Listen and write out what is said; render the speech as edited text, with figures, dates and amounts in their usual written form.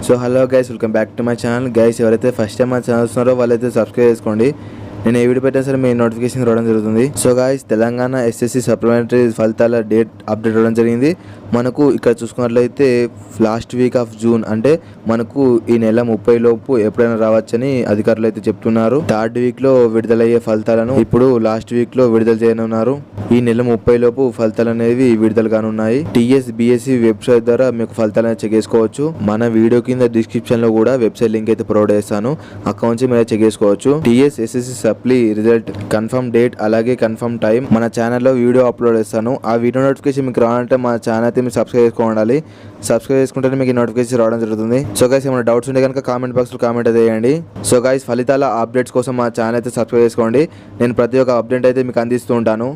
So hello guys, welcome back to my channel. Guys ఎవరైతే first time మా channel వస్తున్నారో వాళ్ళైతే సబ్స్క్రైబ్ చేసుకోండి. నేను ఏ వీడియో పెట్టినా సరే మీ నోటిఫికేషన్ రావడం జరుగుతుంది. So guys, Telangana SSC supplementary ఫలితాల డేట్ అప్డేట్ అవ్వడం జరిగింది. మనకు ఇక్కడ చూసుకున్నట్లయితే లాస్ట్ వీక్ ఆఫ్ జూన్, అంటే మనకు ఈ నెల 30 లోపు ఎప్పుడైనా రావచ్చని అధికారులు అయితే చెప్తున్నారు. థర్డ్ వీక్ లో విడుదలయ్యే ఫలితాలను ఇప్పుడు లాస్ట్ వీక్ లో విడుదల చేయనున్నారు. ఈ నెల 30 లోపు ఫలితాలు అనేవి విడుదల కానున్నాయి. టీఎస్ బిఎస్సి వెబ్సైట్ ద్వారా మీకు ఫలితాలను చెక్ చేసుకోవచ్చు. మన వీడియో కింద డిస్క్రిప్షన్ లో కూడా వెబ్సైట్ లింక్ అయితే ప్రొవైడ్ చేస్తాను. అక్కడ నుంచి మీరు చెక్ చేసుకోవచ్చు. TS SSC supply result confirm date అలాగే కన్ఫర్మ్ టైం మన ఛానల్లో వీడియో అప్లోడ్ చేస్తాను. ఆ వీడియో నోటిఫికేషన్ మీకు రావాలంటే మా ఛానల్ అయితే మీరు సబ్స్క్రైబ్ చేసుకోవాలి. సబ్స్క్రైబ్ చేసుకుంటే మీకు నోటిఫికేషన్ రావడం జరుగుతుంది. సో గైస్, ఏమైనా డౌట్స్ ఉంటే కనుక కామెంట్ బాక్స్లో కామెంట్ అయితే చేయండి. సో గైస్, ఫలితాల అప్డేట్స్ కోసం మా ఛానల్ అయితే సబ్స్క్రైబ్ చేసుకోండి. నేను ప్రతి ఒక్క అప్డేట్ అయితే మీకు అందిస్తూ ఉంటాను.